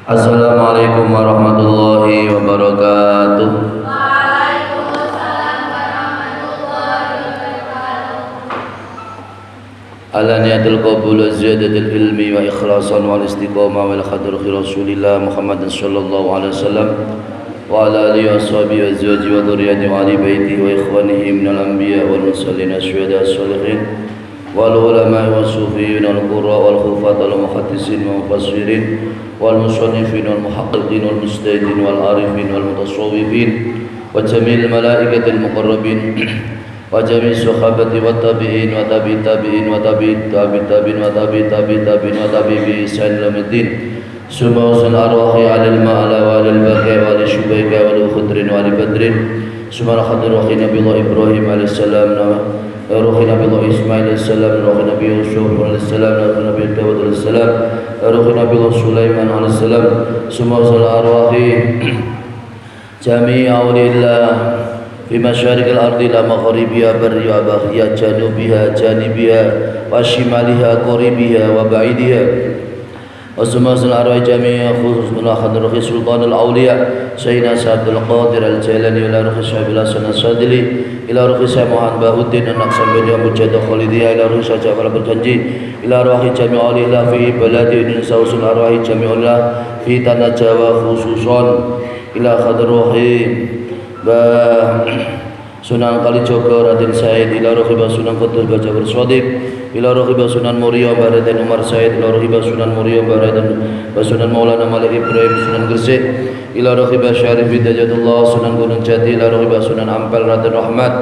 Assalamualaikum warahmatullahi wabarakatuh. Waalaikumsalam warahmatullahi wabarakatuh. Ala niyatul qabul wa ziyadatul ilmi wa ikhlasan wal istiqamah wal khadru Rasulillah Muhammadin sallallahu alaihi wasallam wa ala alihi wa sahbihi wa azwajihi wa dhurriyyatihi wa ali baitihi wa ikhwanihi minal anbiya wal mursalin asyhadu as-salihin wal ulama wa sufiyin wal qurra wal khufat wal muhaddisin wa mufassirin wal musannifin wal muhaqqiqin wal mustahidin wal arifin wal mutasawwifin wa jamil malaikatil muqarrabin wa jami' sahabati wa tabi'in wa tabi'in tabi'in wa tabi'in tabi'in tabi'in wa tabi'in tabi'in tabi'in wa tabi'in bi ihsan ila yaumid Subhanal arwahi alal ma'ala wa alal baqi wa alal syubaika wa alal khudrin wa alal badrin Subhanal khadr wa khina billah Ibrahim alaihissalam Ruhi Nabi Allah Ismail alaihissalam Ruhi Nabi Yusuf alaihissalam Ruhi Nabi Dawud alaihissalam Ruhi Nabi Allah Sulaiman alaihissalam Subhanal arwahi jami' awlillah fi masyariqil ardi la maghribiha barriha baghiya janubiha janibiha wa shimaliha qaribiha wa ba'idiha Wasmasul arwah jami'a khusus hadrat sultan al-awliya Sayyidina Abdul Qadir al-Jailani ila ruhi Syekh Hasan al-Sadili ila ruhi Syekh Muhammad Bahuddin an-Naqsabandi Mujahid Khalidiyah ila ruhi Syekh Jafar berjanji ila ruhi jami'a lillah fi baladi Indonesia usul arwahi jami'ullah fi tanah Jawa khususon ila khadruhi Sunan Kalijogo Raden Said ila rohibah Sunan Qutuz Baca Berswadik ila rohibah Sunan Muria Baraden Umar Said ila rohibah Sunan Muria Baraden Sunan Maulana Malik Ibrahim Sunan Gresik ila rohibah Syarif Hidayatullah Sunan Gunung Jati ila rohibah Sunan Ampel Raden Rahmat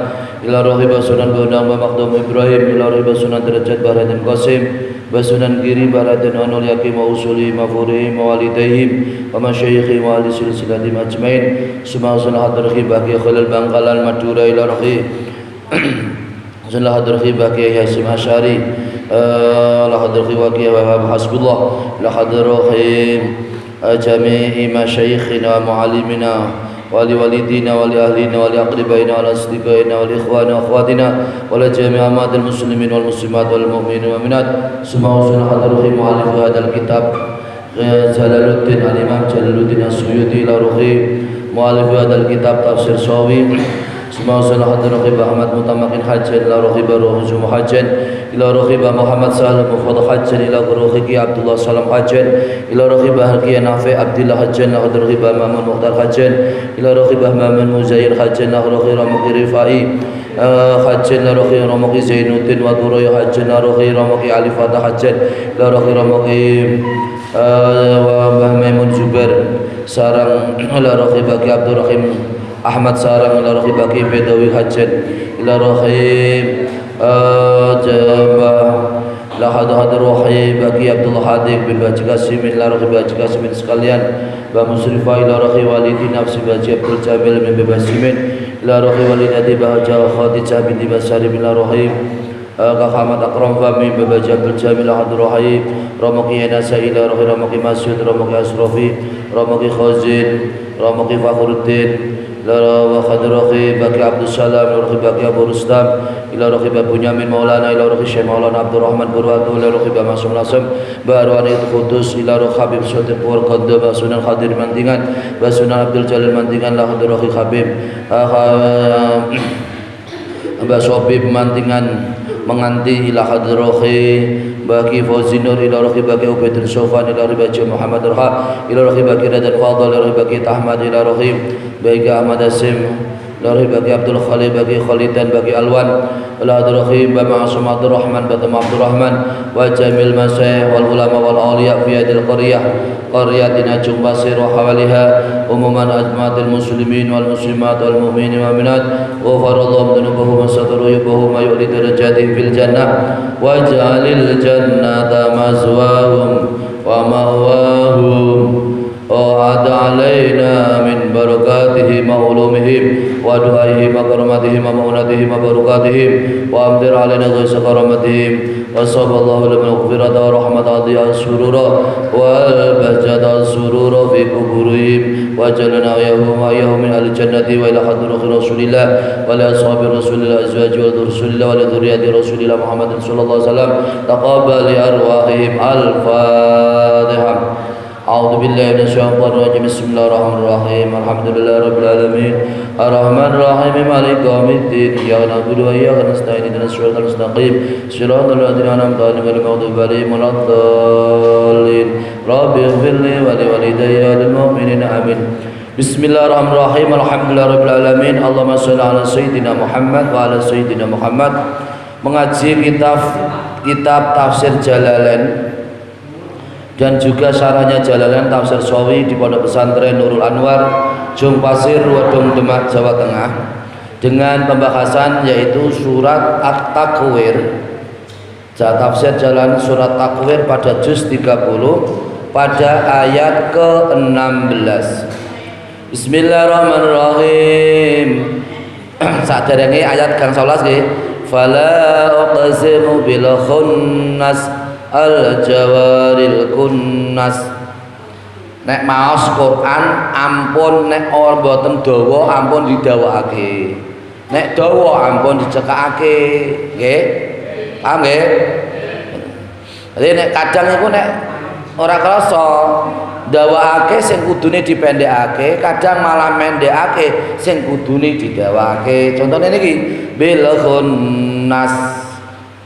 ila rohibah Sunan Bonang Makhdum Ibrahim ila rohibah Sunan Derajat Baraden Qasim Basunan Giri Baraden Anul Yakim wa Usuli Mafurihim wa Walidayhim wa Masyayikhim wa Ahli Silsilatim Ajmain Subhanallah hadrahi baqi khilal Bangkalan Madura ila rohi Subhanallah hadrahi baqi Hasim Asyari la hadrahi waqi wa hasbullah la hadrahi jami'i masyayikhina wa muallimina wali walidina wali ahlina wali aqribaina wali asdiqaina wali ikhwana wa akhwatina wali jami'a amadil muslimin wal muslimat wal mu'minin wa minat Subhanallah hadrahi mu'alif hadal kitab Jalaluddin al-Imam Jalaluddin as-Suyuti ila ruhi mu'alif hadal kitab tafsir Sawi Subhanallah hadrahi Ahmad Mutamakin Hajjan ila ruhi Baruh Zum Hajjan ila ruhi Muhammad Salim Mufad Hajjan ila ruhi Abdullah Salam Hajjan ila ruhi Harki Nafi Abdullah Hajjan ila ruhi Mamun Mukhtar Hajjan ila ruhi Mamun Muzair Hajjan ila ruhi Ramuki Rifai Hajjan ila ruhi Ramuki Zainuddin wa Turay Hajjan ila ruhi Ramuki Ali Fatah Hajjan ila ruhi Ramuki wa Maimun Zubair Sarang ila ruhi Baki Abdul Rahim Ahmad Sarang ila rohi baki Bedawi Hajjan ila rohi Jabah la hadar rohi baki Abdullah Hadik bin Baji Qasim ila rohi Baji Qasimin sekalian Ba Musrifah ila rohi walidi nafsi Baji Abdul Jamil bin Basimin ila rohi walidati Bahaja Khadijah binti Basari ila rohi Kak Ahmad Akram Fami Babaji Abdul Jamil hadir rohi Ramuki Yanasa ila rohi Ramuki Masjid Ramuki Asrafi Ramuki Khazin Ramuki Fakhruddin ila wa khadrahi baki Abdul Salam ila baki Abu Rustam ila rohi Bunyamin Maulana ila rohi Syekh Maulana Abdul Rahman Burwatu ila rohi Masum Nasam Barwani Qudus ila rohi Habib Sultan Pur Qaddam Sunan Khadir Mantingan Sunan Abdul Jalil Mantingan la khadrahi Habib Aba Sobib Mantingan menganti ila hadrahi baki Fauzinur ila rohi baki Ubaidul Sofan ila rohi baki Muhammad Arha ila rohi baki Radan Fadl ila rohi baki Ahmad ila rohi baki Ahmad Asim ila rohi baki Abdul Khalid baki Khalidan baki Alwan ila hadrahi Bama Asum Abdul Rahman Batam Abdul Rahman wa jamil masyayikh wal ulama wal awliya fi hadil qaryatina Jumbasir wa hawaliha umuman ajmatil muslimin wal muslimat wal mu'minin wa minat wa farallahu dunubuhum wa sataru yubuhum wa yu'li darajatihim fil jannah wa ja'alil jannata mazwahum wa ma'wahum wa ada alaina min barakatihim wa ulumihim wa du'aihim wa karamatihim wa ma'unatihim wa barakatihim wa amdir alaina ghaisa karamatihim wa sallallahu alaihi maghfirata wa rahmata adhiya surura wa bahjata surura fi kuburihim wa jalana yahum wa yahum min al-jannati wa ila hadrati rasulillah wa ila ashabi rasulillah azwaji wa rasulillah wa ila dhurriyyati rasulillah Muhammadin sallallahu alaihi wasallam taqabbal li arwahihim al-fatihah A'udzu billahi minasyaitonir rajim. Bismillahirrahmanirrahim. Alhamdulillahi rabbil alamin. Arrahmanir rahim. Maliki yaumiddin. Iyyaka na'budu wa iyyaka nasta'in. Ihdinas siratal mustaqim. Siratal ladzina an'amta 'alaihim ghairil maghdubi 'alaihim waladdallin. Rabbi ighfirli wa li walidayya lil mu'minina amin. Bismillahirrahmanirrahim. Alhamdulillahirabbil alamin. Allahumma shalli ala sayyidina Muhammad wa ala sayyidina Muhammad. Mengaji kitab tafsir Jalalain dan juga syarahnya Jalalain tafsir Shawi di Pondok Pesantren Nurul Anwar, Jung Pasir, Wedung Demak, Jawa Tengah, dengan pembahasan yaitu surat At-Takwir. Tafsir Jalalain surat Takwir pada juz 30 pada ayat ke-16. Bismillahirrahmanirrahim. Saderenge ayat kang 11 nggih. Fala uqsimu bil khunnas al jawaril kunnas. Nek maos Quran ampun nek ora mboten dawa ampun didhawuhake. Nek dawa ampun dicekakake, nggih. Paham nggih? Jadi nek kadang iku nek ora krasa ndawakake sing kudune dipendhekake, kadang malah mendhekake sing kudune didhawuhake. Contone niki bil khunnas.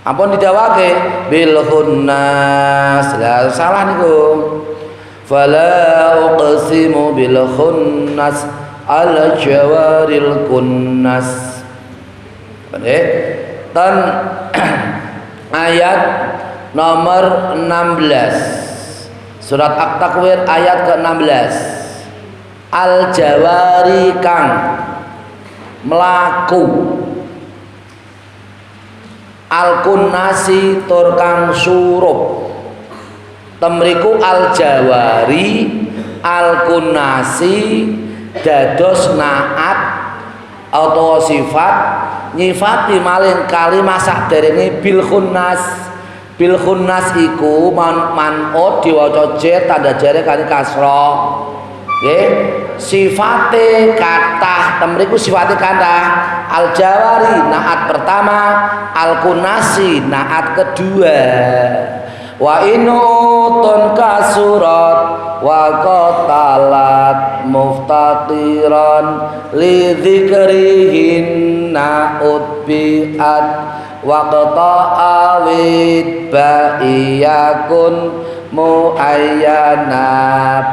Ampun didhawuhake bil khunnas. Lah salah niku. Fala uqsimu bil khunnas al jawaril kunnas. Oke. Dan ayat nomor 16. Surat At-Takwir ayat ke-16. Al-jawari kang melaku, al-kunnasi tur kang surup. Temriku al-jawari al-kunnasi dados naat atau sifat nyifati malih kalimah saderenge bil khunnas. Bil khunnas iku man'ud diwaca jer tanda jare kali kasra. Nggih, sifate kathah, temriku sifate kathah. Al jawari naat pertama, al kunnasi naat kedua. Wa inutun kasurat wa qatalat muftatiran li dzikrihin naut bi'at waqta awid ba'iyakun muayyana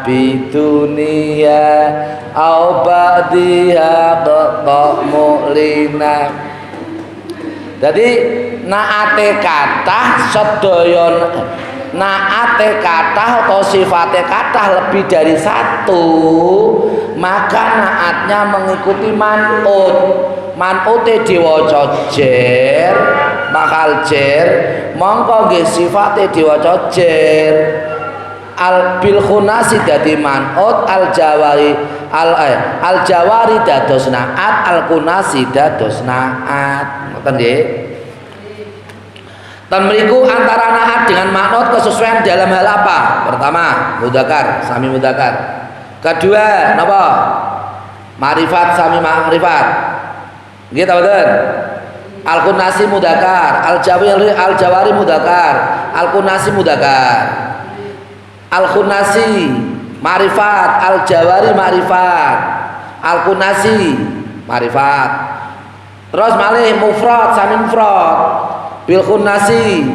bidunia au ba'diha qata mu'lina. Jadi naate kathah sedaya naate kathah atau sifatnya kathah lebih dari satu, maka naatnya mengikuti man'ud. Man'ute diwaca jer, bakal jer, mongko nggih sifate diwaca jer. Al bil khunasi dadi man'ud, al jawari al jawari dados naat, al kunasi dados naat. Ngoten nggih. Dan mriku antara naat dengan man'ud kesesuaian dalam hal apa? Pertama, mudzakkar, sami mudzakkar. Kedua, napa? Ma'rifat sami ma'rifat. Nggih ta mboten? Al-kunasi mudzakkar, al-jawari mudzakkar, al-kunasi mudzakkar. Al-kunasi ma'rifat, al-jawari ma'rifat, al-kunasi ma'rifat. Terus malih mufrad sami mufrad. Bil kunasi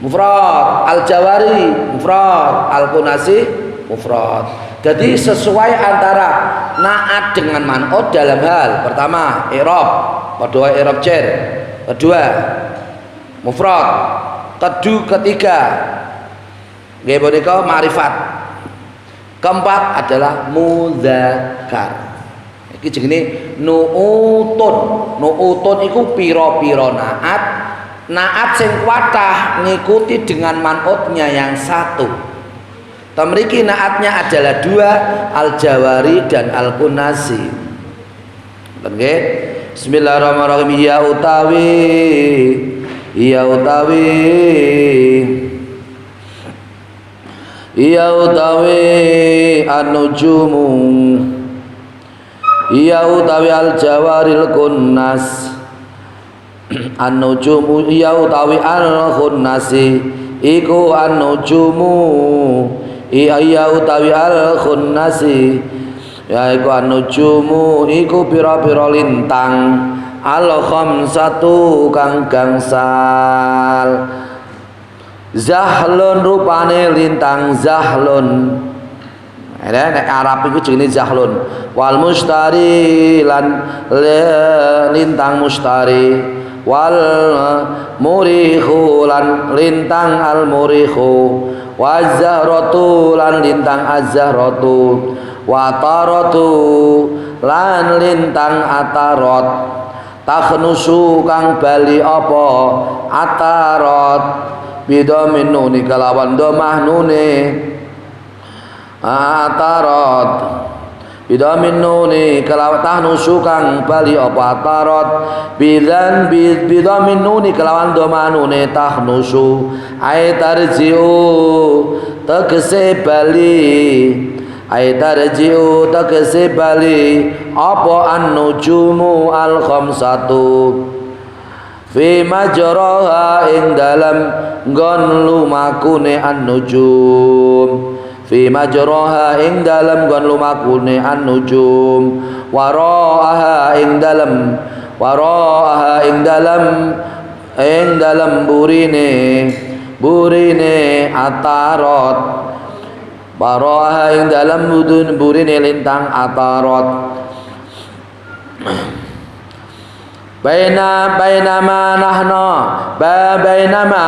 mufrad, al-jawari mufrad, al-kunasi mufrad. Jadi sesuai antara naat dengan man'ud dalam hal pertama i'rab, kedua i'rab jar, kedua mufrad, ketiga nggih punika ma'rifat, keempat adalah mudzakkar. Iki jenenge nu'utun. Nu'utun iku pira-pira naat. Naat sing kuatah ngikuti dengan man'udnya yang satu. Tamriki naatnya adalah dua, al-jawari dan al-kunasi. Oke. Bismillahirrahmanirrahim. Ya utawi an-nujumu, ya utawi al-jawaril kunnas, an-nujumu ya utawi al-kunnasi iku an-nujumu iya utawi al khunnasi yaiku an-nujumu iku pira-pira lintang al khamsatu kang gangsal zahlun rupane lintang zahlun nek Arab iku jenenge zahlun wal mustari lan lintang mustari wal murihu lan lintang al murihu waz-zahratu lan lintang az-zahratu wa taratu lan lintang atarat takhnusu kang bali apa atarat bidamin nuni kelawan domah nune atarat bidamin nuni kelawan tahnusu kang bali apa atarat bidan bidamin nuni kelawan domah nune tahnusu ay tarjiu tegese bali ay tarjiu tegese bali apa an-nujumu al khamsatu fi majraha ing dalam nggon lumakune an-nujum fi majraha ing dalam nggon lumakune an-nujum waraaha ing dalam burine atarat waraaha ing dalam burine lintang atarat bainama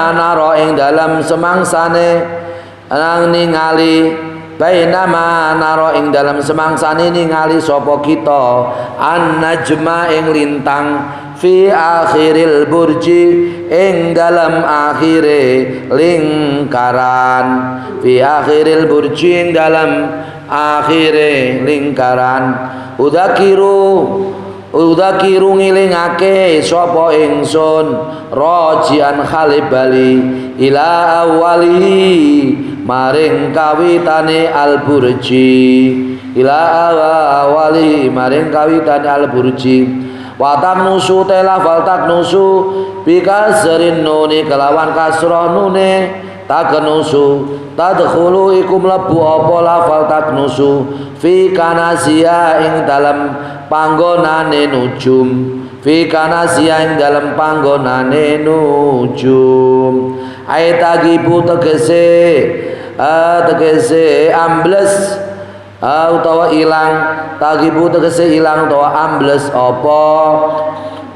naro ing dalam semangsane nang ningali bainama naro ing dalam semangsane ningali sapa kita an najma ing lintang fi akhiril burji ing dalam akhire lingkaran fi akhiril burji ing dalam akhire lingkaran Udakiru ngilingake sapa ingsun rajian khalibali ila awali maring kawitane al-burji ila awali maring kawitane al-burji wa taknusu telafal taknusu bikasrin nuni kelawan kasrah nune taknusu tadkhulu iku mlebu apa lafal taknusu fi kanasiya ing dalam panggonane nujum fi kanasiya ing dalam panggonane nujum ay tagibu tegese ambles utawa ilang tagibu tegese ilang utawa ambles apa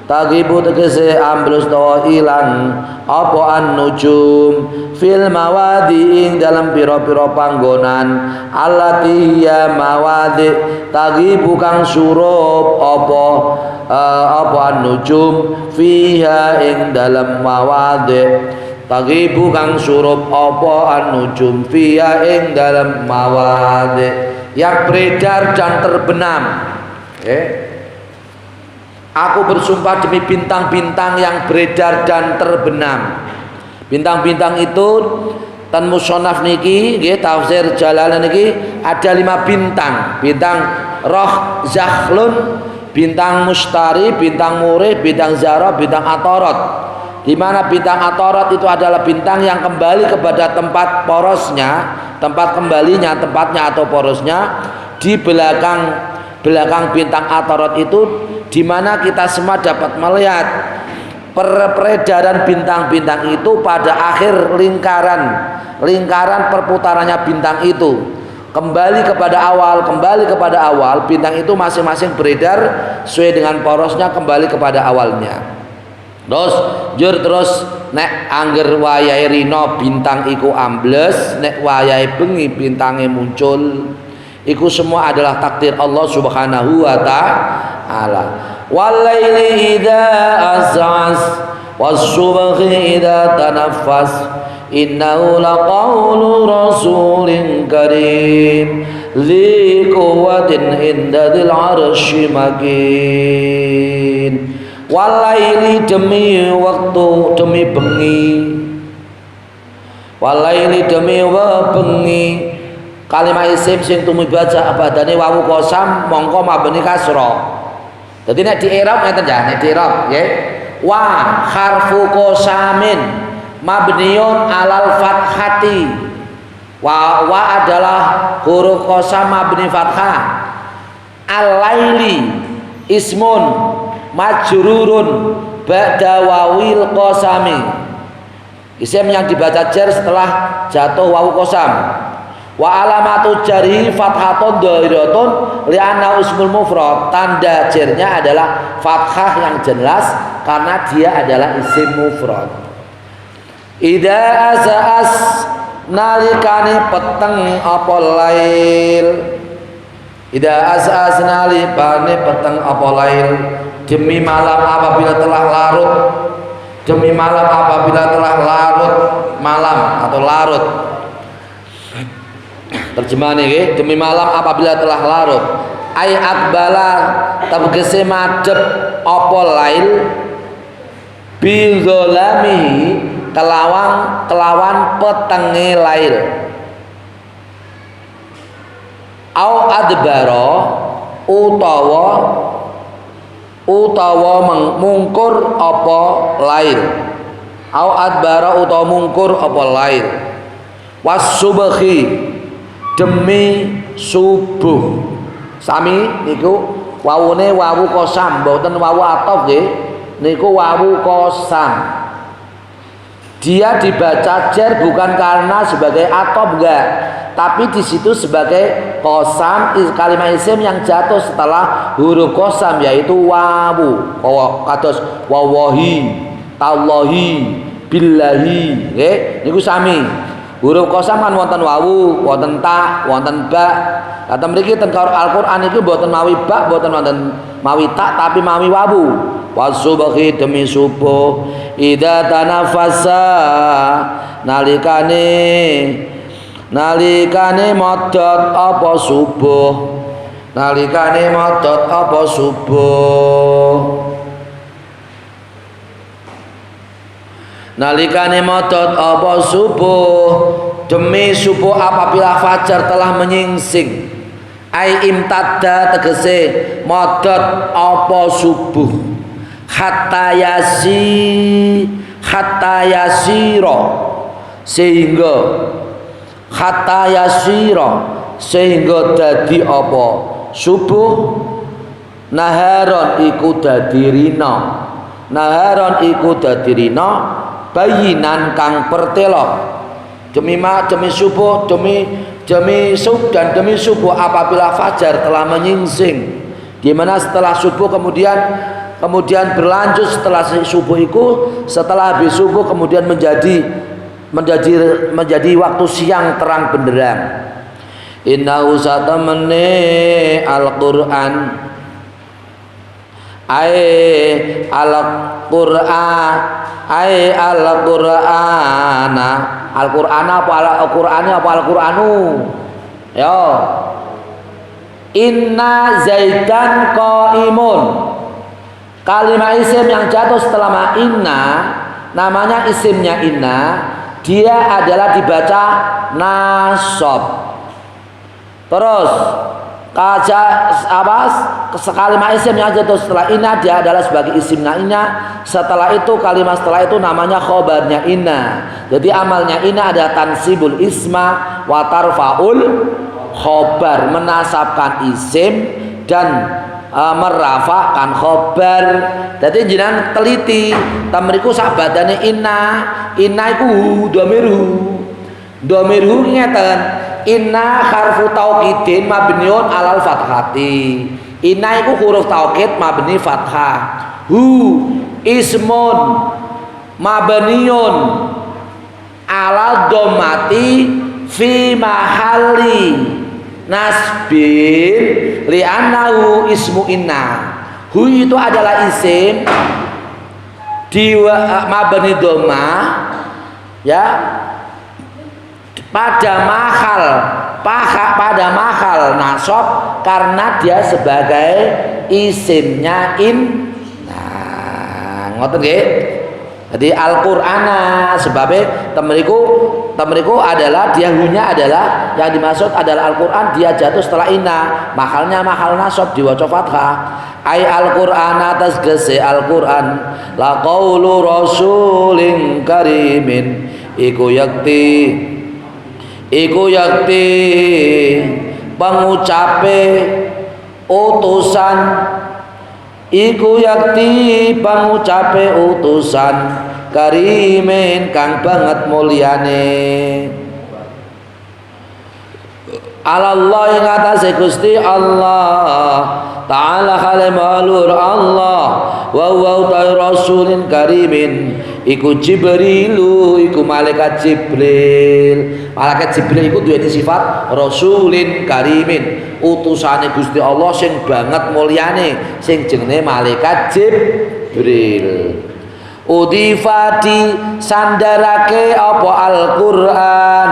tagibu tegese ambles utawa ilang apa an-nujum fil mawadi ing dalam pira-pira panggonan allati ya mawadi tagibu kang surup apa an-nujum fiha ing dalam mawadi tagibu kang surup apa an-nujum fiha ing dalam mawadi yang beredar dan terbenam Aku bersumpah demi bintang-bintang yang beredar dan terbenam. Bintang-bintang itu tan musonaf niki nggih tafsir Jalalain niki ada 5 bintang. Bintang Roh Zakhlun, bintang Mustari, bintang Murih, bintang Zara, bintang Atarat. Di mana bintang Atarat itu adalah bintang yang kembali kepada tempat porosnya, tempat kembalinya, tempatnya atau porosnya di belakang bintang Atarat itu, di mana kita semua dapat melihat peredaran bintang-bintang itu pada akhir lingkaran perputarannya bintang itu kembali kepada awal bintang itu masing-masing beredar sesuai dengan porosnya kembali kepada awalnya. Terus nek angger wayahe rina bintang iku ambles, nek wayahe bengi bintange muncul, iku semua adalah takdir Allah Subhanahu wa ta'ala. Walaili idza as'as was-subhi idza tanaffas innahu laqawlu rasulin karim dzi quwwatin inda dzil 'arsy makin. Walaili demi waktu demi bengi, walaili demi bengi. Kalimah isim sing tumibaca abadane wawu qasam mongko mabni kasra. Dadi nek di i'rab ngeten ya, nek di i'rab nggih. Wa harfu qasamin mabniun alal fathati. Wa adalah huruf qasam mabni fathah. Al-laili ismun majrurun ba'da wawil qasami. Isim yang dibaca jar setelah jatuh wawu qasam. Wa alamatu jari fathatun dhahiratun li'anna ismul mufrad. Tanda jarnya adalah fathah yang jelas karena dia adalah isim mufrad. Idza as'as nalikane peteng apa lail. Idza as'as nalikane peteng apa lail, demi malam apabila telah larut. Demi malam apabila telah larut malam atau larut. Terjemahan ini, demi malam apabila telah larut. Ay akbala tegese madhep apa lail bi zalamihi kelawan petenge lail. Au adbara utawa mungkur apa lail. Au adbara utawa mungkur apa lail. Was-subhi demi subuh. Sami niku wawune wawu qasam, mboten wawu ataf nggih. Niku wawu qasam. Dia dibaca jar bukan karena sebagai ataf enggak, tapi di situ sebagai qasam, kalimat isim yang jatuh setelah huruf qasam yaitu wawu. Kados wallahi, tallahi, billahi, nggih. Niku sami. Huruf qasam kan wonten wawu, wonten ta, wonten ba. Kata mriki teng Al-Qur'an iki mboten mawi ba, mboten wonten mawi ta, tapi mawi wawu. Wasubhi demi subuh. Idza tanafasa nalikane modot apa subuh. Nalikane modot apa subuh. Nalikane modot apa subuh, demi subuh apabila fajar telah menyingsing. Ai imtadda tegese modot apa subuh. Hatta yasiro sehingga dadi apa subuh. Naharon iku dadi rina. Naharon iku dadi rina bayinan kang pertelok. Demi subuh, demi subuh apabila fajar telah menyingsing. Di mana setelah subuh kemudian berlanjut setelah subuh itu, setelah habis subuh kemudian menjadi waktu siang terang benderang. Innahu satamane Al-Qur'an Al-Qur'ana apa Al-Qur'ani apa Al-Qur'anu. Yo. Inna Zaidan qaimun. Kalimat isim yang jatuh setelah ma inna, namanya isimnya inna, dia adalah dibaca nasab. Terus kalimat isim yang jatuh setelah inna, dia adalah sebagai isimnya inna. Setelah itu kalimat setelah itu namanya khobarnya inna. Jadi amalnya inna ada tansibul isma wa tarfaul khobar, menasabkan isim dan merafakan khobar. Jadi jenengan teliti tamriku sabadane inna iku dhamiru ngeten. Inna harfu taukidin mabniun alal fathati. Inna iku huruf taukid mabni fathah. Hu ismun mabniun alal dhammati fi mahalli nasbin li'annahu ismu inna. Hu itu adalah isim di mabni dhammah ya, pada mahal nasab karena dia sebagai isimnya inna. Ngoten nggih. Jadi Al-Qur'ana sebabnya temeriku adalah dia hunya adalah yang dimaksud adalah Al-Qur'an, dia jatuh setelah inna, mahalnya mahal nasab diwaca fathah. Ai Al-Qur'ana tasgese Al-Qur'an la qaulu rasulin karimin iku yakti iku yakti pangucape utusan, iku yakti pangucape utusan karimin kang banget mulyane Allah ing atase Gusti Allah Ta'ala khale malur Allah wa huwa rasulin karimin iku Jibrilu iku malaikat Jibril. Malaikat Jibril iku duwe sifat rasulin karimin, utusane Gusti Allah sing banget mulyane sing jenenge malaikat Jibril. Udifati sandarake apa Al-Qur'an,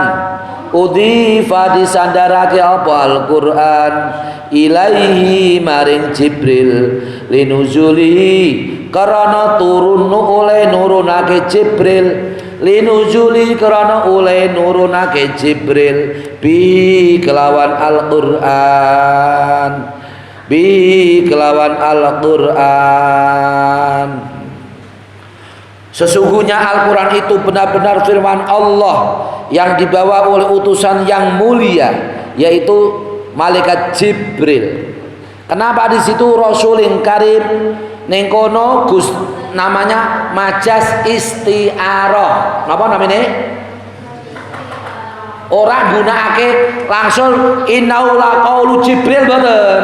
udifa disandarake apa Al-Qur'an ilaihi maring Jibril linuzuli karana turun oleh nurunake Jibril linuzuli karana oleh nurunake Jibril bi kelawan Al-Qur'an, bi kelawan Al-Qur'an. Sesungguhnya Al-Quran itu benar-benar firman Allah yang dibawa oleh utusan yang mulia, yaitu malaikat Jibril. Kenapa di situ Rasulin Karim? Nengkono Gus namanya majas isti'arah. Napa namanya? Orang gunakake langsung innahu laqaulu Jibril mboten.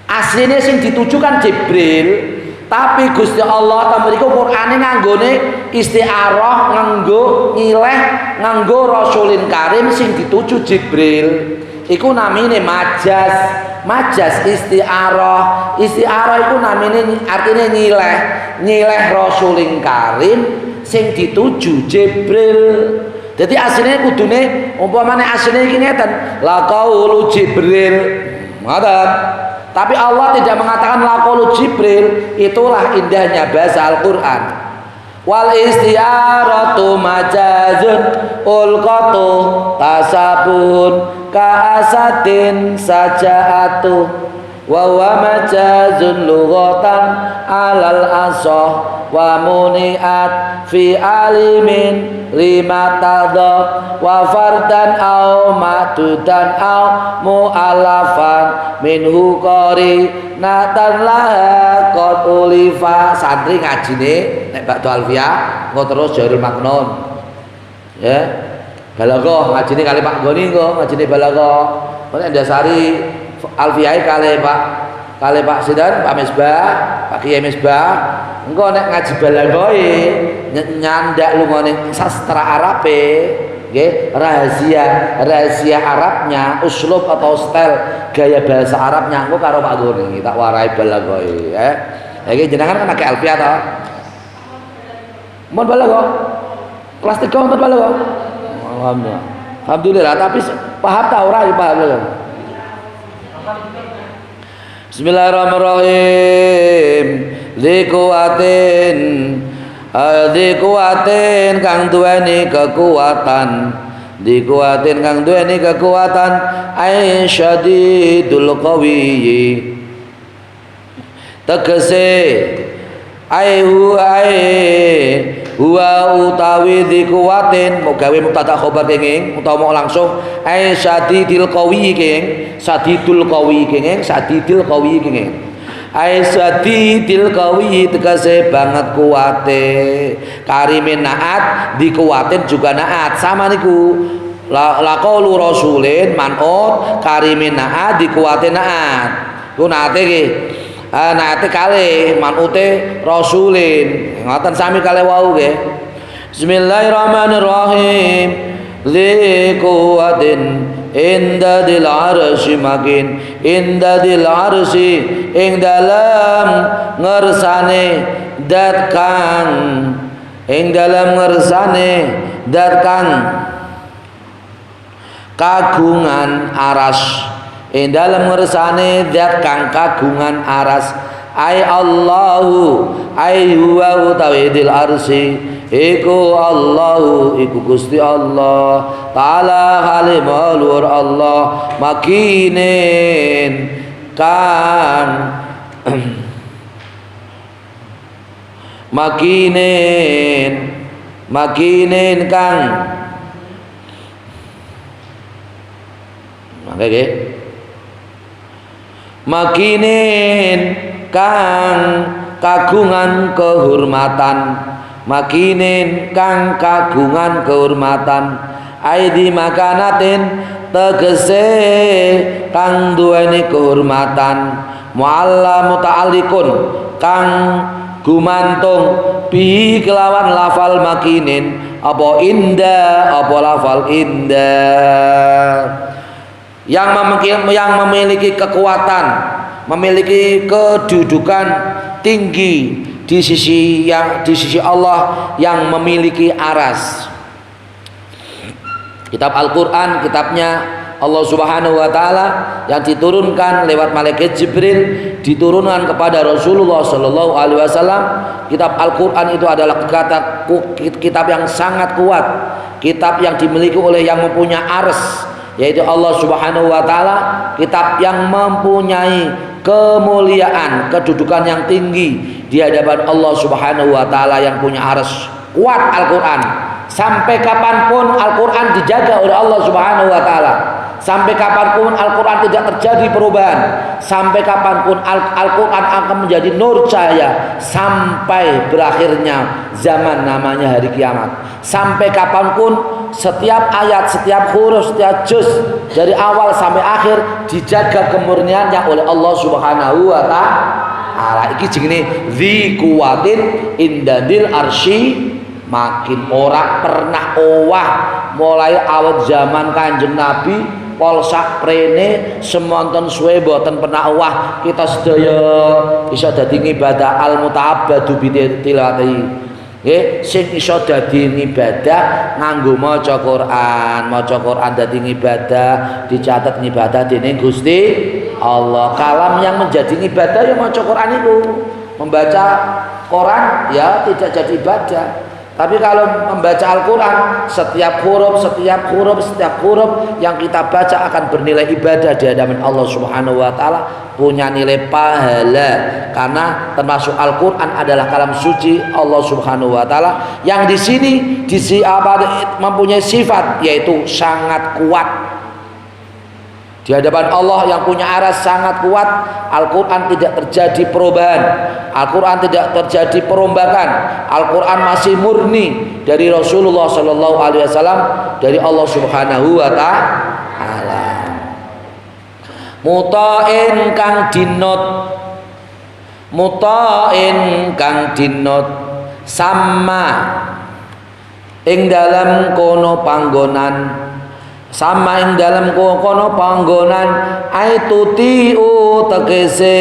Aslinya sing ditujukan Jibril. Tapi Gusti Allah tamriku Qur'ane nganggone isti'arah, nganggo nyileh, nganggo Rasulin Karim sing dituju Jibril. Iku namine majas, majas isti'arah. Isti'arah iku namine artine nyileh, nyileh Rasulin Karim sing dituju Jibril. Jadi asline kudune umpamane asline iki ngeten, laqaulu Jibril. Ngoten. Tapi Allah tidak mengatakan laqaulu Jibril. Itulah indahnya bahasa Al-Qur'an. Wal istiaratu majazun ulqatu tasabun kaasatin sajaatu wa huwa majazun lughatan alal asah wa muniat fi alimin lima tadha wa fardan au matudan au mu'alafan minhu qari natan laha qad ulifa. Santri ngajine nek bakdo alfiah engko terus Jairul Maknun ya balaghah ngajine kali Pak Goni engko ngajine balaghah nek dasari alfiah kali Pak Sidan, Pak Misbah, Pak Kiai Misbah. Engko nek ngaji balaghae nyandak lungone sastra Arabe, nggih, rahasia Arabnya, uslub atau style gaya bahasa Arabnya engko karo Pak Goni tak warai balaghae, ya. Iki jenengan kan akeh alfiah to. Mun balaghah. Kelas 3 mun balaghah. Alhamdulillah. Alhamdulillah, tapi paham ta ora paham lho. Bismillahirrahmanirrahim. Dikuatin kang duweni kekuatan, dikuatin kang duweni kekuatan ai syadidul qawiyyi tegese ai huwa utawi dikuatin mau gawe mubtada khobar kenging utawa mau langsung ai syadidil qawi kenging sadidul qawi kenging sadidil qawi kenging ai sadidil qawi tegese banget kuate karimin naat dikuatin juga naat sama niku laqaulu rasulin manut karimin naat dikuatin naat ku naate iki naate kalih manute rasulin ngoten sami kalih wau nggih. Bismillahirrahmanirrahim. Liquatin inda dil arsy makin inda dil arsy ing dalam ngersane dat kang ing dalam ngersane dat kang kagungan aras ing dalam ngersane zat kang kagungan aras ai Allahu ai huwa tawhidil arsy iku Allahu iku Gusti Allah taala halimul Allah makinin kan makinin kang Mangke nggih. Makinin kang kagungan kehormatan, makinin kang kagungan kehormatan, aidi makanatin tegese kang duweni kehormatan, mualla muta'alliqun kang gumantung bi kelawan lafal makinin apa indah apa lafal indah yang memiliki kekuatan, memiliki kedudukan tinggi di sisi Allah yang memiliki aras. Kitab Al-Qur'an, kitabnya Allah Subhanahu wa taala yang diturunkan lewat malaikat Jibril, diturunkan kepada Rasulullah sallallahu alaihi wasallam. Kitab Al-Qur'an itu adalah kitab yang sangat kuat, kitab yang dimiliki oleh yang mempunyai aras, yaitu Allah Subhanahu wa taala, kitab yang mempunyai kemuliaan, kedudukan yang tinggi di hadapan Allah Subhanahu wa taala yang punya aras. Kuat Al-Qur'an. Sampai kapanpun Al-Qur'an dijaga oleh Allah Subhanahu wa taala. Sampai kapanpun Al-Qur'an tidak terjadi perubahan. Sampai kapanpun Al-Qur'an akan menjadi nur cahaya sampai berakhirnya zaman namanya hari kiamat. Sampai kapanpun setiap ayat, setiap huruf, setiap juz dari awal sampai akhir dijaga kemurniannya oleh Allah Subhanahu wa taala. Iki jenenge dzi kuwatin indadil arsy makin. Ora pernah owah mulai awal zaman Kanjeng Nabi polsak prene semonten suwe boten pernah owah kita sedaya iso dadi ibadah al muta'abbadu bi tilawati. Nggih, sing iso dadi ibadah nganggo maca Quran dadi ibadah, dicatat ibadah dening Gusti Allah. Kalam yang menjadi ibadah ya maca Quran itu. Membaca Quran ya tidak jadi ibadah. Tapi kalau membaca Al-Quran, setiap huruf yang kita baca akan bernilai ibadah di hadapan Allah Subhanahu wa taala, punya nilai pahala. Karena termasuk Al-Quran adalah kalam suci Allah Subhanahu wa taala yang di sini mempunyai sifat yaitu sangat kuat. Di hadapan Allah yang punya aras sangat kuat, Al-Quran tidak terjadi perubahan, Al-Quran tidak terjadi perombakan, Al-Quran masih murni dari Rasulullah Sallallahu Alaihi Wasallam, dari Allah Subhanahu Wa Taala. Mutain kang dinot sama ing dalam kono panggonan. Sama ing dalam kono panggonan aitutiu tegese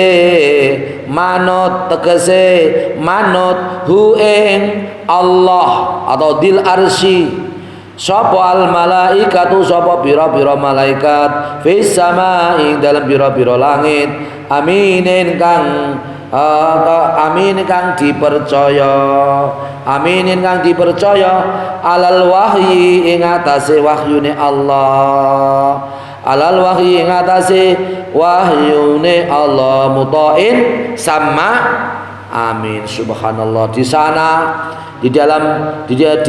manut hu ing Allah atau dil arsy sapa al malaikatu sapa pira-pira malaikat fis sama ing dalam pira-pira langit aminin kang dipercaya alal wahyi ing atase wahyune Allah, alal wahyi ing atase wahyune Allah mutain sama amin. Subhanallah. Di sana di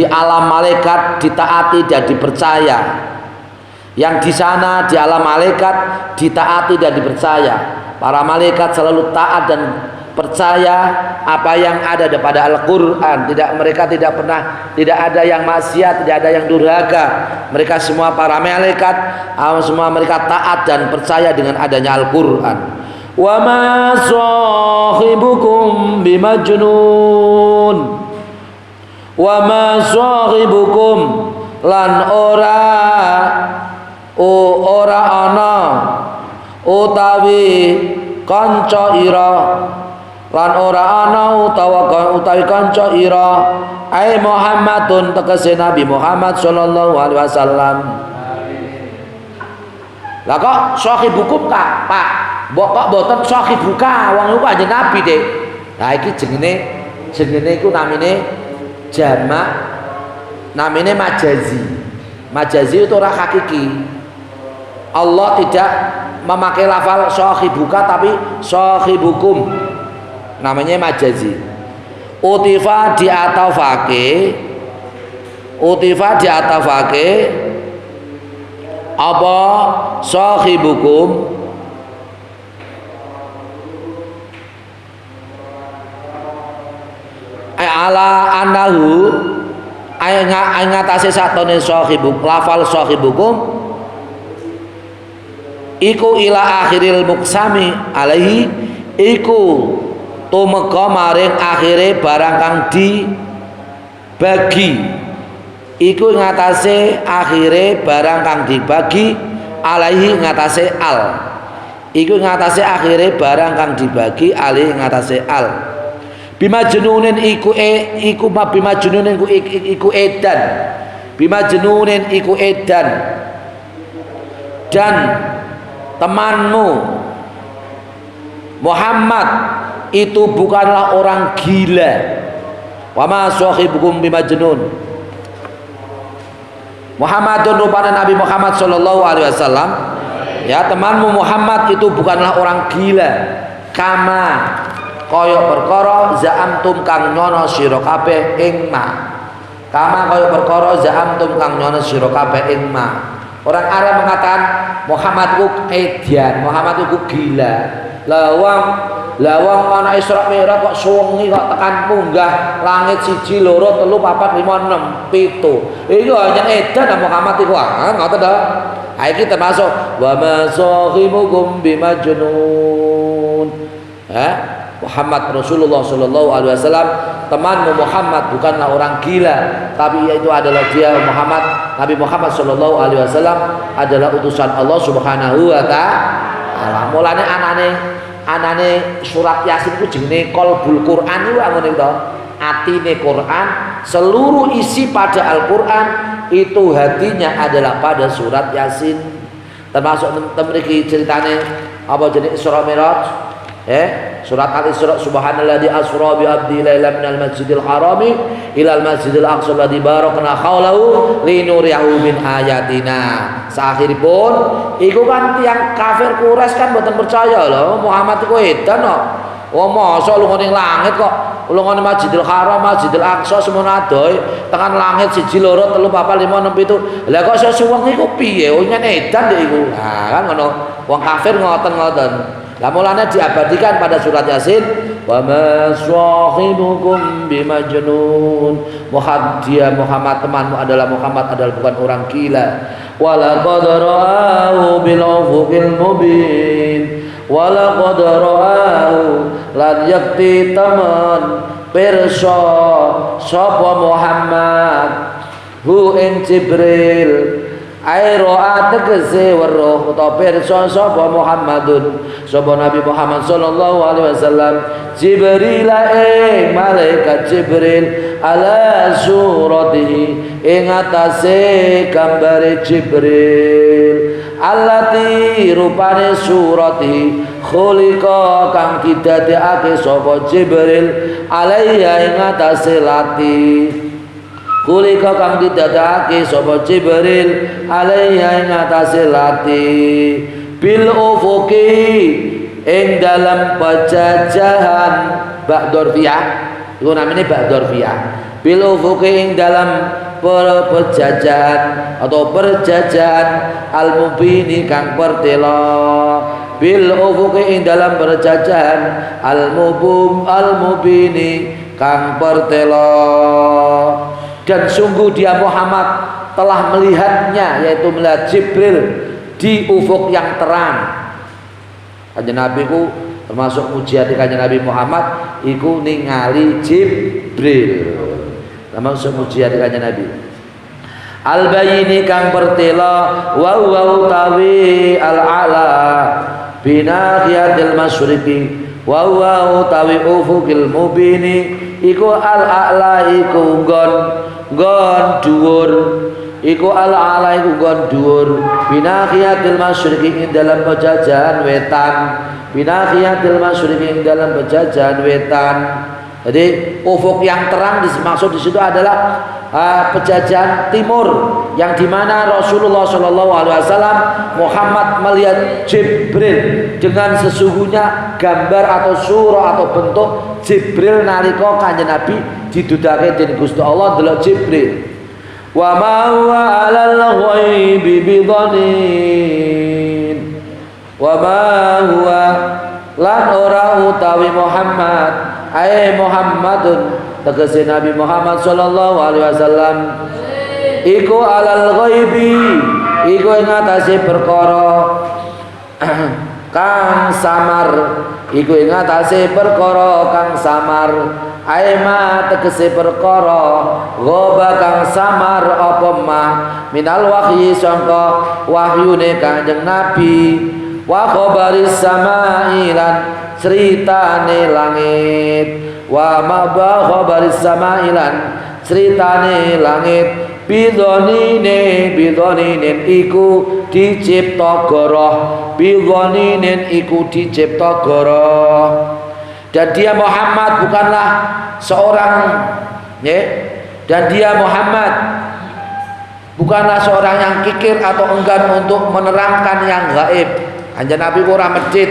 alam malaikat ditaati dan dipercaya. Yang di sana di alam malaikat ditaati dan dipercaya. Para malaikat selalu taat dan percaya apa yang ada pada Al-Quran. Mereka tidak ada yang maksiat, tidak ada yang durhaka. Mereka semua para malaikat, semua mereka taat dan percaya dengan adanya Al-Quran. Wa ma sahibukum bimajnun, wa ma sahibukum lan ora ana utawi kanca ira lan ora ana utawi kanca ira ai Muhammadun tegese Nabi Muhammad sallallahu alaihi wasallam. Lah kok sahibukum Pak? Kok boten sahibuka wong iku kanjeng Nabi, Dik. Lah iki jenenge iku namine jamak, namine majazi. Majazi itu ora hakiki. Allah tidak memakai lafal sahibuka tapi sahibukum, namanya majazi. Utifa diatafake apa sahibukum ala anahu ngatasi satone sahibuk lafal sahibukum iku ila akhiril muksami alaihi iku tumeka maring akhire barang kang dibagi iku ngatasi akhire barang kang dibagi alaihi ngatasi al iku ngatasi akhire barang kang dibagi alaihi ngatasi al bimajnunin iku bimajnunin iku edan bimajnunin iku edan dan temanmu Muhammad itu bukanlah orang gila wa ma sahibukum bimajnun Muhammadun rupanya Nabi Muhammad sallallahu alaihi wasallam ya temanmu Muhammad itu bukanlah orang gila kama kaya perkara za'amtum kang nyono sira kabeh ing ma kama kaya perkara za'amtum kang nyono sira kabeh ing ma orang Arab mengatakan Muhammad ku edian Muhammad ku gila lawang ana Isra Mi'raj kok suwengi kok tekan munggah langit 1 2 3 4 5 6 7 iku hanya edan Muhammad iku ngoten to iki termasuk wa ma sahibukum bimajnun Muhammad Rasulullah Shallallahu Alaihi Wasallam temanmu Muhammad bukanlah orang gila tapi itu adalah dia Muhammad Nabi Muhammad Shallallahu Alaihi Wasallam adalah utusan Allah Subhanahu Wa Taala. Mulane anane surat Yasin itu jenenge qalbul Quran itu ngono to. Atine Quran seluruh isi pada Al-Quran itu hatinya adalah pada surat Yasin termasuk mriki ceritane apa jenis Isra Mi'raj surat Al-Isra subhanalladzi asra bi abdi laila minal masjidil harami ilal masjidil aqsa alladzi barakna haulahu linuriyahu min ayatina sakhiripun iku kan tiyang kafir Quraisy kan mboten percaya lho Muhammad iku edan kok mosok lunga ning langit kok lunga ning Masjidil Haram Masjidil Aqsa semono adoh tekan langit 1 2 3 4 5 6 7 lah kok iso suwengi iku piye nyen edan lho iku kan ngono wong kafir ngoten lah mulanya diabadikan pada surat Yasin wa ma sahibukum bimajnun Muhammad temanmu adalah Muhammad adalah bukan orang gila wa laqad ra'ahu bil ufuqil mubin wa laqad ra'ahu lan yakti taman pirsa sapa Muhammad hu ing Jibril airo ategese weruh utawa pirsa sapa Muhammadun sapa Nabi Muhammad sallallahu alaihi wasallam Jibril malaikat Jibril ala suratihi ing atase gambare Jibril allati rupane suratihi khuliqa kang didadekake sapa Jibril alaiha ing atase lati kulika kang didadake sapa Jibril alaiha ing atase lati bil ufuqi ing dalam pejajahan bak dorfiyah iku namine bak dorfiyah bil ufuqi ing dalam pejajahan atau perjajahan al mubini kang pertela bil ufuqi ing dalam perjajahan al mubini kang pertela dan sungguh dia Muhammad telah melihatnya yaitu melihat Jibril di ufuk yang terang. Kanjeng Nabi ku termasuk mujiat kanjeng Nabi Muhammad iku ningali Jibril. Termasuk mujiat kanjeng Nabi. Al bayini kang bertela wa utawi al ala binahiyatil masyriqi wa utawi ufukil mubini iku al a'la iku nggon dhuwur iku al a'la iku nggon dhuwur binahiyatil masyriqi ing dalam pejajahan wetan binahiyatil masyriqi ing dalam pejajahan wetan. Jadi ufuk yang terang dimaksud di situ adalah pejajahan timur yang dimana Rasulullah Shallallahu Alaihi Wasallam Muhammad melihat Jibril dengan sesungguhnya gambar atau surah atau bentuk Jibril nalika kanjeng Nabi didudake dening Gusti Allah delok Jibril. wa ma huwa 'alal ghaibi bidhanin wa ma huwa lan ora utawi Muhammad ai Muhammadun tegese Nabi Muhammad sallallahu alaihi wasallam iku 'alal ghaibi iku ing atase perkara kang samar iku ing atase perkara kang samar aima tegese perkara ghaba kang samar apa mah minal wahyi sangka wahyune Kanjeng Nabi wa khabaris samai lan critane langit wa ma ba khabaris samai lan critane langit bidhoninen iku dicipta goroh bidhoninen iku dicipta goroh. Dan dia Muhammad bukanlah seorang dan dia Muhammad bukanlah seorang yang kikir atau enggan untuk menerangkan yang gaib. Kanjeng Nabi ora medhit,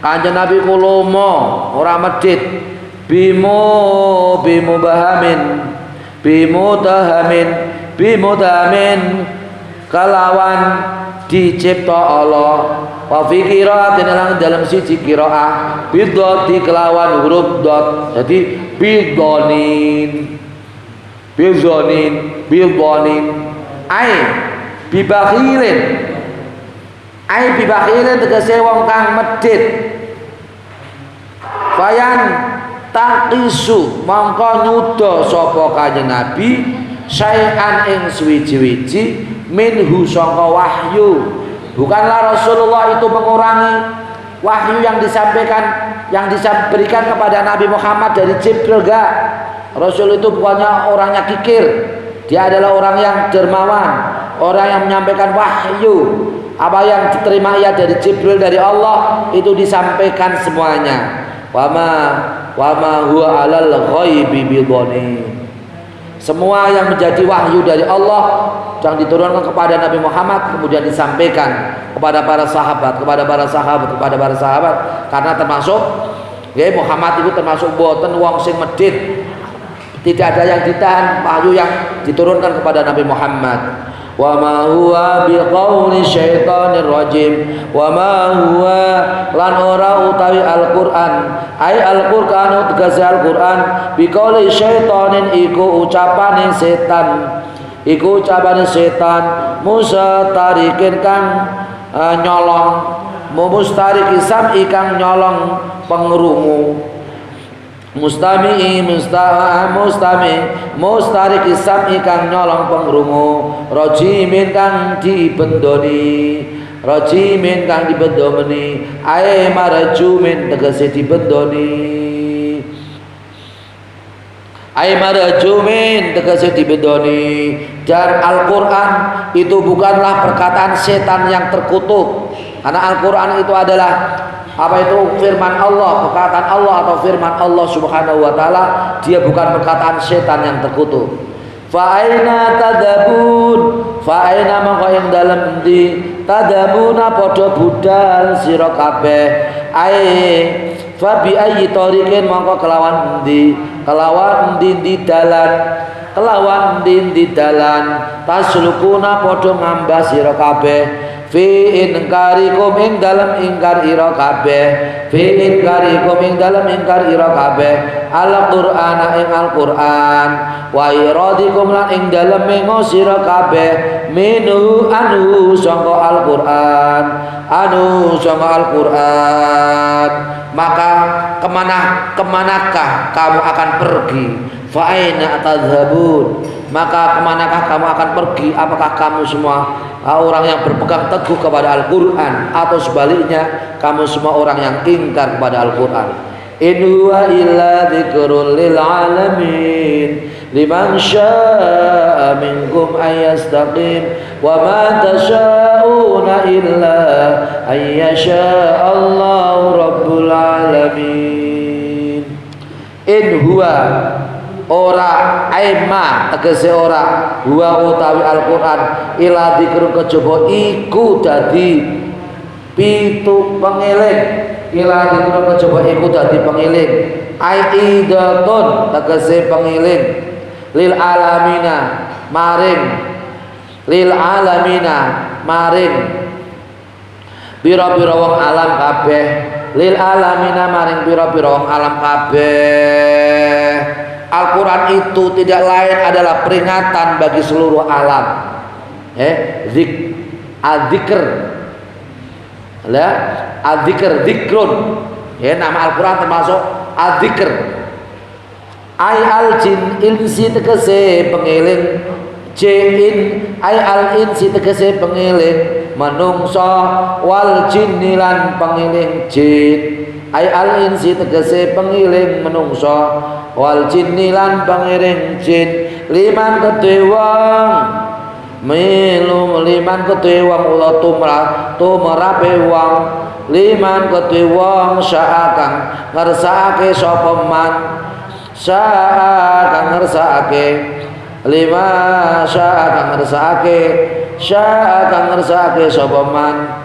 Kanjeng Nabi kulomo ora medhit, bimutahamin kalawan dicipta Allah wa fi qiraatin dalam siji qiraah bidhati kelawan huruf dot jadi bidhonin ai bibakhilin tegese wong kang medhit fayan taqisu mongko nyuda sapa Kanjeng Nabi syai'an ing suwiji-wiji minhu sangka wahyu. Bukanlah Rasulullah itu mengurangi wahyu yang disampaikan, yang diberikan kepada Nabi Muhammad dari Jibril, enggak. Rasul itu bukannya orangnya kikir, dia adalah orang yang dermawan, orang yang menyampaikan wahyu. Apa yang diterima ia dari Jibril dari Allah itu disampaikan semuanya. Wama huwa 'alal ghaibi bidhanin. Semua yang menjadi wahyu dari Allah yang diturunkan kepada Nabi Muhammad kemudian disampaikan kepada para sahabat, karena termasuk Muhammad itu termasuk boten wong sing medhit. Tidak ada yang ditahan wahyu yang diturunkan kepada Nabi Muhammad. Wa ma huwa biqauli syaitonir rajim wa ma huwa lan ora utawi Al-Qur'an ai Al-Qur'an tegese Al-Qur'an biqauli syaitonin iku ucapane setan Musa tarikin kang nyolong mustarik isam ikang nyolong pengrungu mustarik isam ikang nyolong pengrungu rojimin kang dibendoni ae marajumin tegese dibendoni dan Al-Quran itu bukanlah perkataan setan yang terkutuk, karena Al-Quran itu adalah firman Allah, perkataan Allah atau firman Allah Subhanahu wa taala. Dia bukan perkataan setan yang terkutuk. Fa aina mangko ing dalem endi tadabuna padha budal sira kabeh ae fa bi ayyi tariqin mangko kelawan endi dalan taslukuna padha ngambah sira kabeh fi inkarikum ing dalem ingkar ira kabeh Al-Qur'ana ing Al-Qur'an wa iradikum lan ing dalem mengo sira kabeh minhu anu sangka Al-Qur'an maka kemanakah kamu akan pergi fa aina tadhhabun maka kemanakah kamu akan pergi? Apakah kamu semua orang yang berpegang teguh kepada Al-Quran atau sebaliknya kamu semua orang yang ingkar kepada Al-Quran? In huwa illa dzikrul lil alamin liman syaa'a minkum ayyastaqim wa ma tasyauna illa ayyasha Allahu rabbul alamin. In huwa ora aima tegese ora huwa utawi Al-Qur'an ila dzikrun kejaba iku dadi pitu pengeling ila dzikrun kejaba iku dadi pengeling ai idatun tegese pengeling lil alamina maring lil alamina maring pira-pira wong alam kabeh lil alamina maring pira-pira wong alam kabeh. Al-Quran itu tidak lain adalah peringatan bagi seluruh alam. Adzikr lah, adzikr, zikrun. Nama Al-Quran termasuk adzikr. Ai al jin insi tegese pengeling, jin ai al insi tegese pengeling manungsa, wal jinni lan pengeling jin. Ai al insi tegese pengiling menungso, wal jinni lan pengiring jin. Liman kedue wong milu liman kedue wong ula tumrape wong liman kedue wong sa'akang ngersakake sapa man sa'akang ngersakake lima sa'akang ngersakake sapa man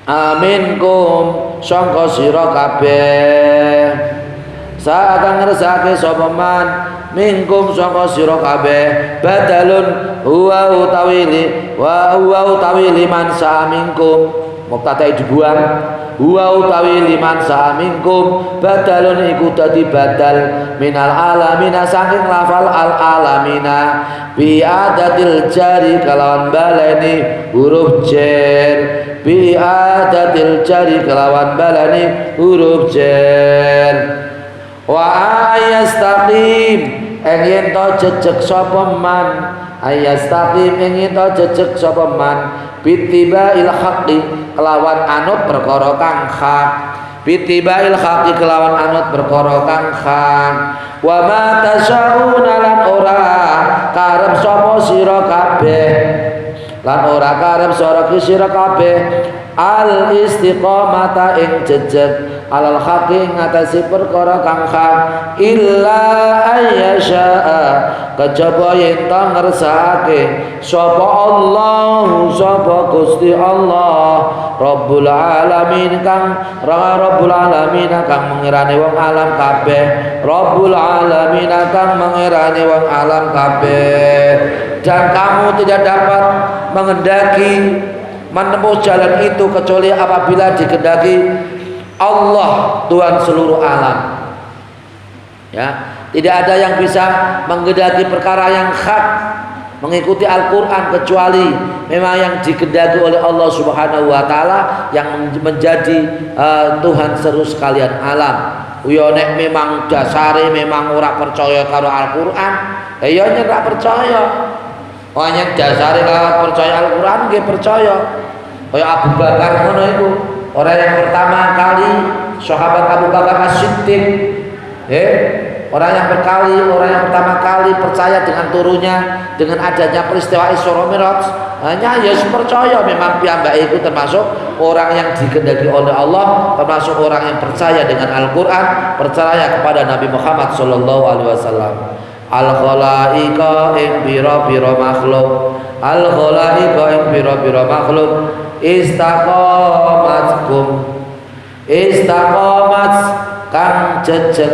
aminkum sangka sira kabeh sakan ngersake sapa man minkum sangka sira kabeh badalun huwa utawi liman saminkum mubtada dibuang huwa utawi liman saminkum badalun iku dadi badal minal alamina saking lafal al alamina bi adatil jari kalawan baleni huruf jar bi adatil jari kelawan balani huruf jar wa ayastaqim yen to jejeg sapa man ayastaqim yen to jejeg sapa man bittibail haqqi kelawan anut perkara kang hak bittibail haqqi kelawan anut perkara kang hak wa ma tasyauna lan ora karep sapa sira kabeh lan ora karep sira kabeh al istiqamata ing jejeg alal haqqi ngatasi perkara kang hak illa ayyasha kejaba yen ta ngersakake sapa Allah sapa Gusti Allah Rabbul alamin kang Rabbul alamin kang mengirani wong alam kabeh Rabbul alamin kang mengirani wong alam kabeh. Dan kamu tidak dapat mengendaki menempuh jalan itu kecuali apabila dikehendaki Allah Tuhan seluruh alam. Ya, tidak ada yang bisa mengendaki perkara yang hak mengikuti Al-Quran kecuali memang yang dikehendaki oleh Allah Subhanahu wa taala yang menjadi Tuhan seluruh sekalian alam. Yo nek memang dasare memang ora percaya karo Al-Quran, ya ora percaya. Hanya dasare kalau percaya Al-Quran nggih percaya. Kaya Abu Bakar ngono iku, orang yang pertama kali sahabat Abu Bakar As-Siddiq. Orang yang pertama kali percaya dengan turunnya dengan adanya peristiwa Isra Mi'raj. Hanya ya percaya memang piyambake iku termasuk orang yang dikehendaki oleh Allah, termasuk orang yang percaya dengan Al-Quran, percaya kepada Nabi Muhammad sallallahu alaihi wasallam. Al-khalaiqa ing pira-pira makhluk al-khalaiqa ing pira-pira makhluk istaqamat kang jejeg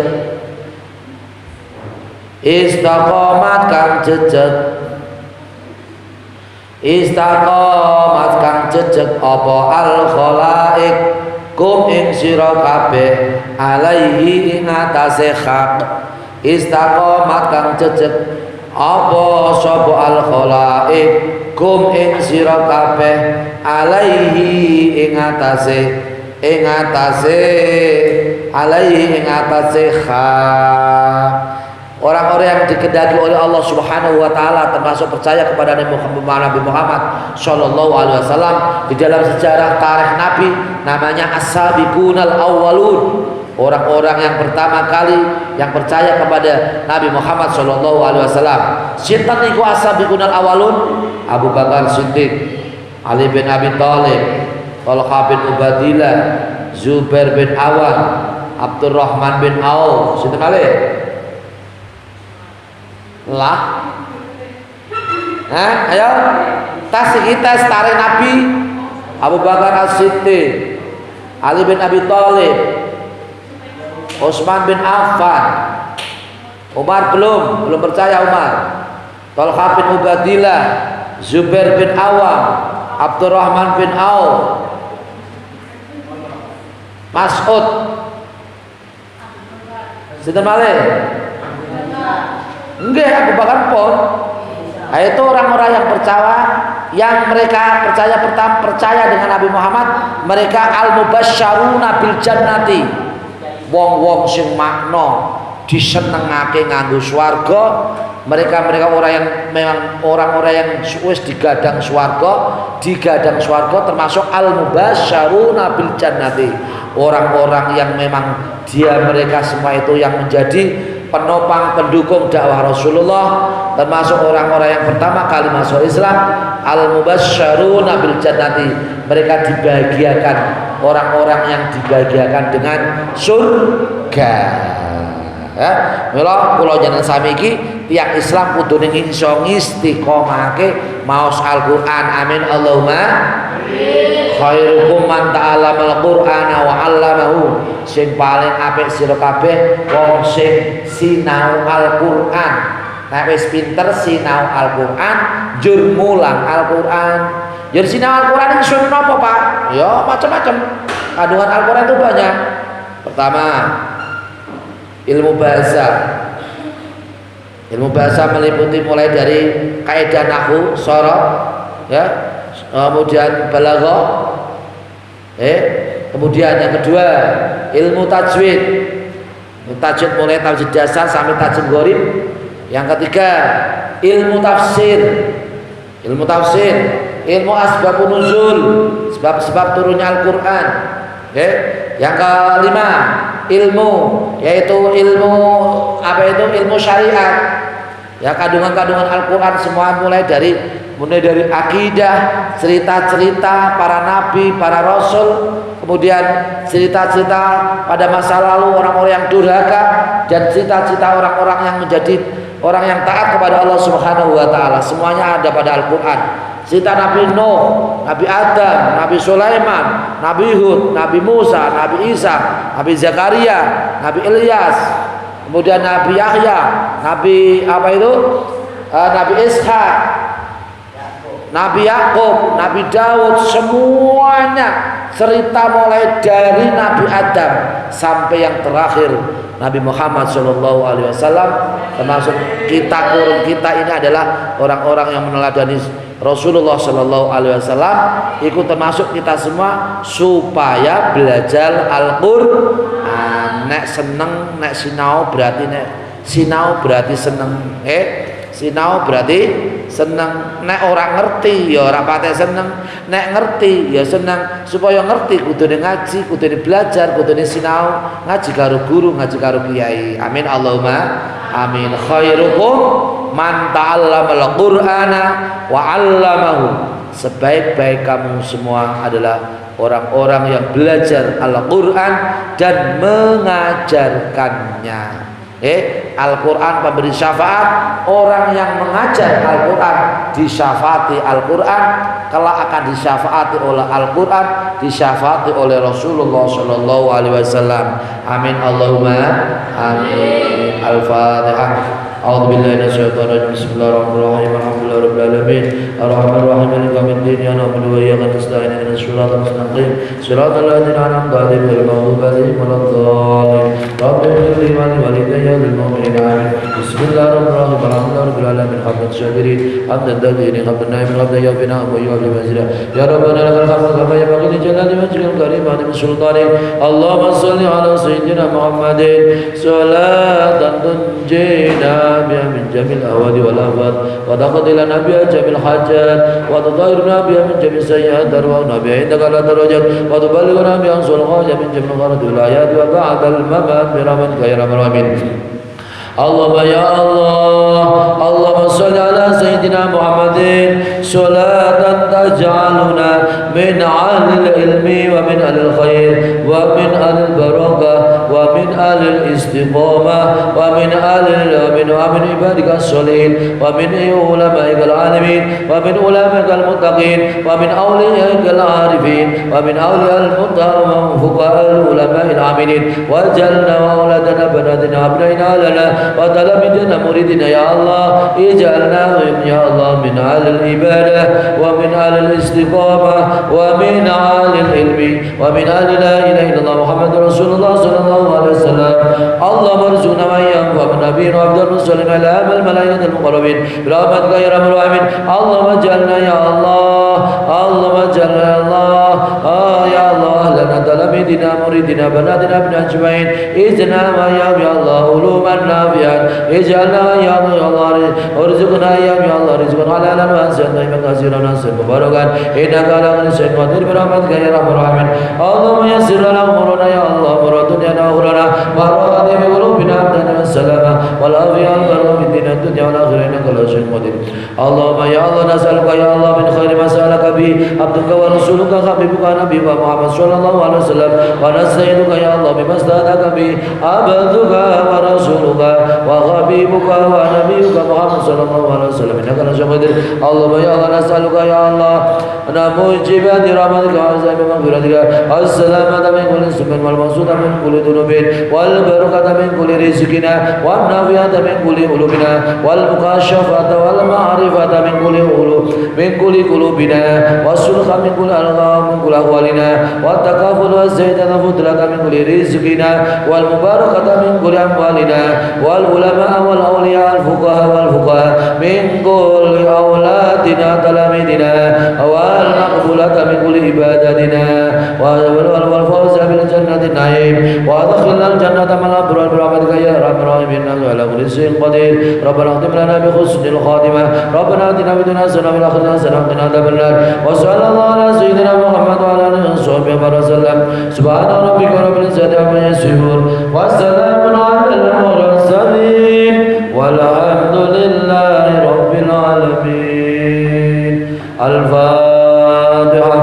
istaqamat kang jejeg apa al-khalaik kum ing sira kabeh alaihi ing atase hak istaqamat kang jejeg apa sapa al-khalaik kum ing sira kabeh alaihi ing atase hak. Orang-orang yang dikehendaki oleh Allah Subhanahu wa taala termasuk percaya kepada Nabi Muhammad sallallahu alaihi wasallam di dalam sejarah tarikh Nabi namanya as-sabiqunal awwalun. Orang-orang yang pertama kali yang percaya kepada Nabi Muhammad sallallahu alaihi wasallam. Sinten niku as-sabiqunal awwalun? Abu Bakar Siddiq, Ali bin Abi Thalib, Talha bin Ubaidillah, Zubair bin Awam, Abdurrahman bin Auf. Sinten malih? Lah, ayo tas tarik Nabi. Abu Bakar As-Siddiq, Ali bin Abi Thalib, Utsman bin Affan. Umar belum percaya Umar. Talha bin Ubaidillah, Zubair bin Awam, Abdurrahman bin Auf, Mas'ud. Sinten malih? Nggih, Abu Bakar pun. Nah, itu orang-orang yang mereka percaya dengan Nabi Muhammad, mereka al-mubasysyaruna bil jannati. Wong-wong sing makna disenengake nganggo swarga, mereka orang yang memang orang-orang yang wis digadang swarga termasuk al-mubasysyaruna bil jannati. Orang-orang yang memang mereka semua itu yang menjadi penopang pendukung dakwah Rasulullah, termasuk orang-orang yang pertama kali masuk Islam, al-mubasysyaruna bil jannati. Mereka dibahagiakan, orang-orang yang dibahagiakan dengan surga. Ya, mila kula jenengan sami iki tiyang Islam kudune iso ngistiqomahake maos Al-Qur'an. Amin Allahumma amin. Khairukum man ta'allamal Qur'ana wa 'allamahu. Sing paling apik sira kabeh wong sing sinau Al-Qur'an. Nek wis pinter sinau Al-Qur'an, jur mulang Al-Qur'an. Jur sinau Al-Qur'an iso napa, Pak? Ya macam-macam. Kandungan Al-Qur'an itu banyak. Pertama, ilmu bahasa. Ilmu bahasa meliputi mulai dari kaidah nahwu, sharaf, ya, kemudian balaghah, kemudian yang kedua ilmu tajwid. Tajwid mulai tajwid dasar sampai tajwid gharib. Yang ketiga ilmu tafsir. Ilmu asbabun nuzul, sebab-sebab turunnya Al-Qur'an. Yang kelima ilmu, yaitu ilmu ilmu syariat. Ya, kandungan-kandungan Al-Qur'an semua mulai dari akidah, cerita-cerita para nabi, para rasul, kemudian cerita-cerita pada masa lalu orang-orang yang durhaka, dan cerita-cerita orang-orang yang menjadi orang yang taat kepada Allah Subhanahu wa taala. Semuanya ada pada Al-Qur'an. Cerita Nabi Nuh, Nabi Adam, Nabi Sulaiman, Nabi Hud, Nabi Musa, Nabi Isa, Nabi Zakaria, Nabi Ilyas, kemudian Nabi Yahya, Nabi Nabi Ishak, Nabi Yakub, Nabi Daud, semuanya cerita mulai dari Nabi Adam sampai yang terakhir Nabi Muhammad SAW. Termasuk kita ini adalah orang-orang yang meneladani Rasulullah SAW. Ikut termasuk kita semua supaya belajar Al-Qur'an. Nek seneng, nek sinau berarti seneng. Sinau berarti seneng. Nek orang ngerti ya ora pate seneng, nek ngerti ya seneng. Supaya ngerti kudune ngaji, kudune belajar, kudune sinau, ngaji karo guru, ngaji karo kiai. Amin Allahumma amin. Khairukum man ta'allamal Qur'ana wa 'allamahu. Sebaik-baik kamu semua adalah orang-orang yang belajar Al-Qur'an dan mengajarkannya. Al-Quran pemberi syafaat. Orang yang mengajar Al-Quran disyafaati Al-Quran, kelak akan disyafaati oleh Al-Quran, disyafaati oleh Rasulullah SAW. Amin Allahumma amin. Al-Fatihah. A'udzu billahi minasyaitonir rajim. Bismillahirrahmanirrahim. Alhamdulillahirabbil alamin. Arrahmanir rahim. Maliki yaumiddin. Iyyaka na'budu wa iyyaka nasta'in. Ihdinas siratal mustaqim. Siratal ladzina an'amta 'alaihim ghairil maghdubi 'alaihim waladdallin. Rabbil ighfir li wa li walidayya lil mu'minina. Amin. Bismillahirrahmanirrahim. Alhamdulillahirabbil alamin. Hamdan syakirin, hamdan dakirin, hamdan na'imin, hamdan yafina wa yu'afi mazida. Ya Rabbana lakal hamdu kama yanbaghi li jalali wajhikal karim wa li sultanik. Allahumma shalli ala sayyidina Muhammadin salatan tunjina بها من جميع الأهوال والآفات وتقضي لنا بها جميع الحاجات وتطهرنا بها من جميع السيئات وترفعنا بها عندك على درجات وتبلغنا بها أقصى الغاية من جميع الغرض والآيات وبعد الممات برحمتك يا أرحم الراحمين. اللهم يا الله اللهم صل على سيدنا محمد صلاة تجعلنا من أهل العلم ومن أهل الخير ومن أهل البركة ومن أهل الاستقامة ومن عبادك الصالحين ومن علمائك العالمين ومن علمائك المتقين ومن أوليائك العارفين ومن أولياء المتقين وفقهاء العلماء العاملين واجعلنا وأولادنا بناتنا أبنائنا لنا وتلاميذنا مريدنا يا الله اجعلناهم يا الله من أهل العبادة ومن أهل الاستقامة ومن أهل العلم ومن أهل لا إله إلا الله محمد رسول الله صلى الله عليه وسلم اللهم ارزقنا من ينفع بالنبي وعبد المرسلين على الملائكة المقربين برحمتك يا رب العالمين اللهم اجعلنا يا الله اللهم اجعلنا يا الله يا الله لنا تلاميذنا مريدنا بناتنا ابن أجمعين اجعلنا يا الله علوما نافعا اجعلنا يا الله ارزقنا يا الله رزقا حلالا واسعا طيبا كثيرا ناصرا مباركا انك على كل شيء قدير برحمتك يا رب العالمين اللهم يسر لنا امورنا يا الله امور دنيانا واخرنا وارحمنا بقلوبنا ابدانا السلامه والعافيه والبركه في الدين الدنيا والاخره انك على شيء قدير اللهم يا الله نسالك يا الله من خير ما سالك به عبدك ورسولك حبيبك نبيك محمد صلى الله عليه وسلم ونستعينك يا الله بما استهداك به عبدك ورسولك وحبيبك ونبيك محمد صلى الله عليه وسلم انك على شيء قدير اللهم يا الله نسالك يا الله موجبات رحمتك وعزائم مغفرتك السلامة من كل سوء والمقصود من كل ذنوب والبركة من كل رزقنا والنافعة من كل قلوبنا والمكاشفة والمعرفة من كل قلوبنا والسلخ من كل ألغام من كل أحوالنا والتكافل والزيادة والفضلة من كل رزقنا والمباركة من كل أموالنا والعلماء والأولياء الفقهاء من كل أولادنا تلاميذنا والمقبولة من كل عباداتنا والفوز بالجنة النعيم وادخلنا الجنة مع الأبرار برحمتك يا رب العالمين إنك على كل شيء قدير ربنا اختم لنا بحسن الخاتمة ربنا آتنا في الدنيا حسنة وفي الآخرة حسنة وقنا عذاب النار وصلى الله على سيدنا محمد وعلى آله وصحبه وسلم سبحان ربك رب العزة عما يصفون وسلام على المرسلين والحمد لله رب العالمين الفاتحة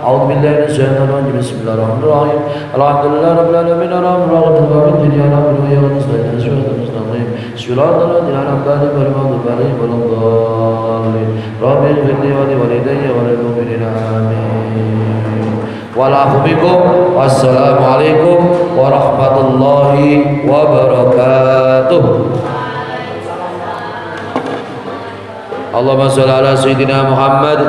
أعوذ بالله من الشيطان الرجيم بسم الله الرحمن الرحيم الحمد لله رب العالمين الرحمن الرحيم مالك الدين نعبد وإياك نستعين صراط المستقيم صراط الذين أنعمت عليهم غير المغضوب عليهم ولا الضالين رب اغفر لي ولوالدي وللمؤمنين آمين والعفو بكم والسلام عليكم ورحمة الله وبركاته. اللهم صل على سيدنا محمد